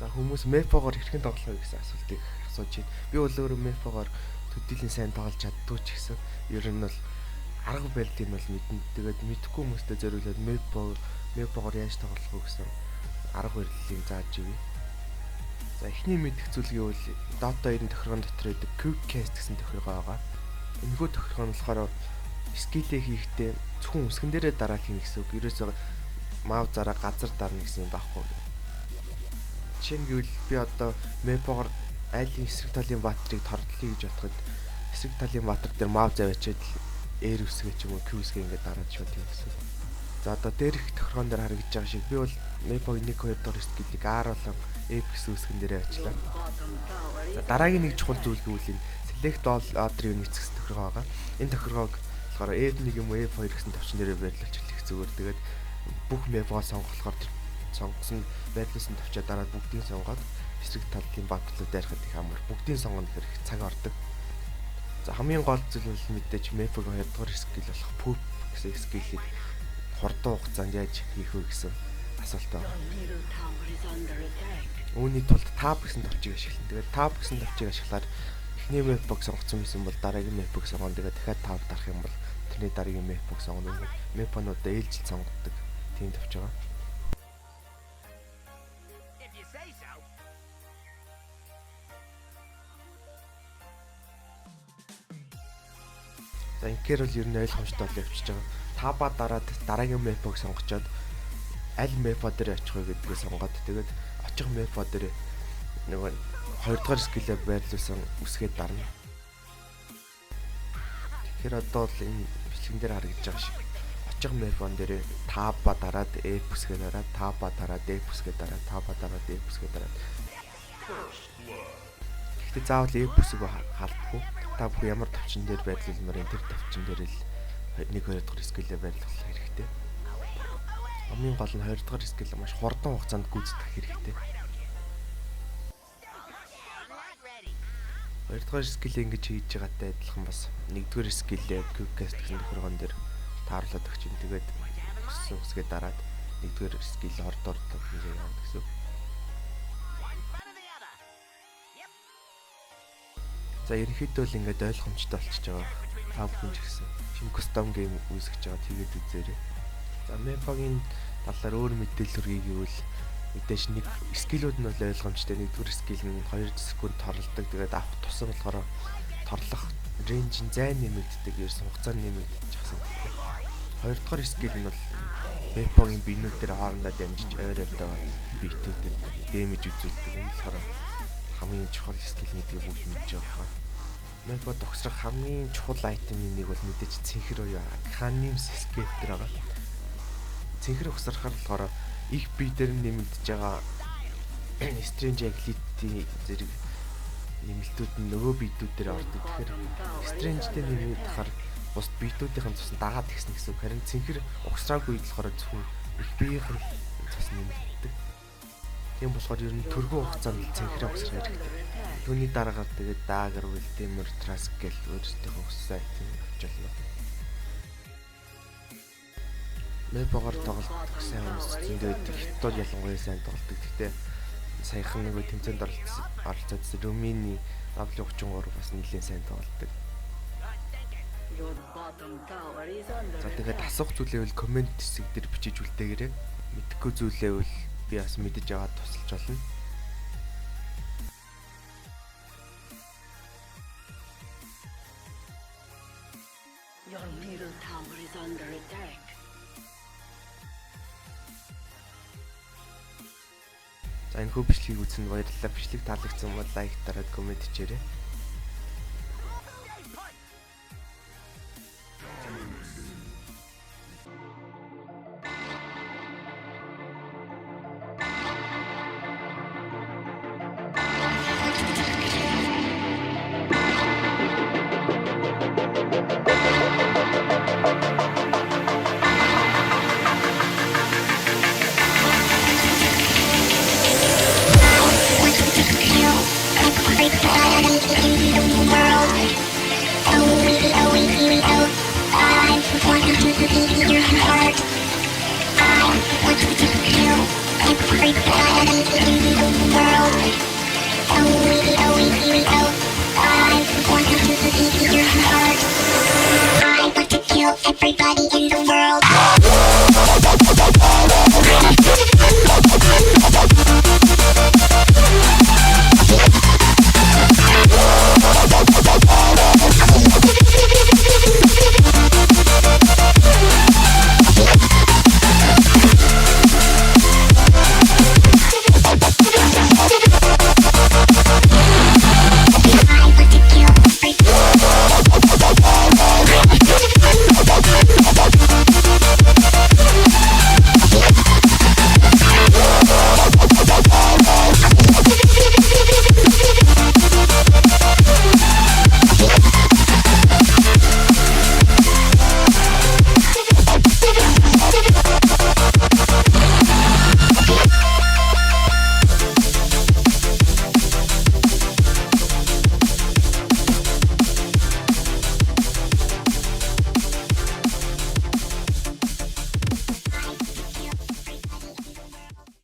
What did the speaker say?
За хүмүүс мэпогоор хэрхэн тоглох вэ гэсэн асуултыг асууж байна. Би бол өөрөө мэпогоор төдийлэн сайн тоглож чаддгүй ч гэсэн ер нь бол арга барилыг нь бол мэднэ. Тэгээд мэдхгүй хүмүүстэй зориулаад мэпогоор яаж тоглох вэ гэсэн арга барилыг зааж өгье. За эхний мэдэх зүйлгийн бол Dota 2-ын тохиргоон дотор байдаг Quick Cast гэсэн тохиргоо байгаа. Энэхүү тохиргоо нь болохоор скиллээ хийхдээ зөвхөн үсгэн дээрээ дараа хийнэ гэсэн үг. Ерөөсөө мав зараа газар дарна гэсэн юм байхгүй. Жишээ нь гэвэл би одоо мэпогоор айлын эсрэг талын баатрыг тордлоё гэж бодоход эсрэг талын баатар дээр мав завьчаад ээр үсгээ ч юм уу Q үсгээ ингээд дараад шууд юм гэсэн. За одоо дээрх тохиргоон дээр харагдаж байгаа шиг би бол мэпог 1 2 дахь скиллийг R болон F гэсэн үсгэн дээрээ ажиллаа. За дараагийн нэг чухал зүйл гэвэл энэ Select All Other Units гэсэн тохиргоо байгаа. Энэ тохиргоог болохоор F1 юм уу F2 гэсэн төвчин дээрээ байрлуулж хэлэх зүгээр. Тэгээд бүх мэпогоо сонгохлохоор сонгосон байрлуулсан төвчөө дараа бүгдийг сонгоод эсрэг талын баатлууд дайрахад их амар. Бүгдийг сонгоно гэхээр их цаг ордог. За хамгийн гол зүйл нь мэдээж мэпог 2 дугаар скил болох Poop гэсэн скиллийг хурдан хугацаанд яаж хийх вэ гэсэн асуулт байна. Үүний тулд Tab гэсэн товчийг ашиглана. Тэгээд Tab гэсэн товчийг ашиглаад эхний мэпог сонгоцсон байсан бол дараагийн мэпог сонгоно. Тэгээд дахиад Tab дарах юм бол тэрний дараагийн мэпог сонгоно. Мэпонуудаа ээлжид сонгодог тийм товч байгаа. За инхээр бол ер нь ойлгомжтой бол явчихж байгаа. Таба дараад дараагийн мэпог сонгочоод аль мэпо дээр очих вэ гэдгийг сонгоод тэгээд очих мэпо дээр нөгөө 2 дугаар скиллээ байрлуулсан үсгээд дарна. Тэгэхээр одоо л энэ бичлэгэн дээр харагдаж байгаа шиг очих мэпон дээр таба дараад F үсгээд дараад таба дараад F үсгээд дараад таба дараад F үсгээд дараад. Гэхдээ заавал F үсэг халдахгүй. Та бүх ямар төвчин дээр байрлуулмаар энэ төр төвчин дээр л 1 2 дахь скиллээ байрлуулах хэрэгтэй. Хамгийн гол нь 2 дахь скил маш хурдан хугацаанд гүйцэтгэх хэрэгтэй. 2 дахь скил ингэж хийж байгаатай адилхан бас 1 дахь скиллээ Quick Cast гэсэн тохиргоон дээр тааруулаад өгч ин тэгээд өссөн үсгээ дараад 1 дахь скил ордоор хийж явна гэсэн. За ерөнхийдөө л ингээд ойлгомжтой болчихж байгаа. Та бүхэн ч гэсэн шинэ custom game үүсгэж байгаа тэгээд үзээрэй. За мэпогийн талаар өөр мэдээлэл хүргэе гэвэл мэдээж нэг скиллүүд нь бол ойлгомжтой. Нэгдүгээр скилл нь 2 секунд торлдог. Тэгээд авах тусам болохоор торлох рейнж нь зайн нэмэгддэг, ерөөсөн хугацаа нэмэгдэж байгаа. 2 дахь скилл нь бол мэпогийн биенүүд дээр хоорондоо дамжиж ойр ойртой биетүүдэд дэмэж үзүүлдэг. Энэ болохоор хамгийн чухал скилл гэдгийг бүгд мэдж байгаа. Мэпо тогсрох хамгийн чухал айтемын нэг бол мэдээж цэнхэр уу Canim Scapeter байгаа. Цэнхэр ухсархаар болохоор их бие дээр нэмэгдэж байгаа Strange Agility зэрэг нэмэлтүүд нь нөгөө биетүүд дээр ордог. Тэгэхээр Strange-тэй нэмэгдэхээр бус биетүүдийн цус дагаад ихсэн гэсэн. Харин цэнхэр ухсраагүй болохоор зөвхөн их биеийн цус нэмэгддэг. Тийм болохоор ер нь төргөө хугацаанд цэнхэр ухсрах хэрэгтэй. Түүний дараагаар тэгээд Dagger, Wiltimer, Trask гэл өөрсдийнхөө хүссэн айтем авчаална. Мэпогоор тоглолт сайн зөндөө хятад ялангуяа сайн тоглолдог. Гэхдээ саяхан нөгөө тэмцээнд оролцоод Румыны W33 бас нэлээд сайн тоглолдог. За тэгээд асуух зүйлээ бол комент хэсэг дээр бичиж үлдээгээрэй. Мэдхгүй зүйлээ бол би бас мэдэж аваад тусалж болно. Your middle tower is under attack. За энэ хүү бичлэгийг үзсэнд баярлалаа. Бичлэг таалагдсан бол лайк дараад комент хийээрэй. Every planet in the world. everybody.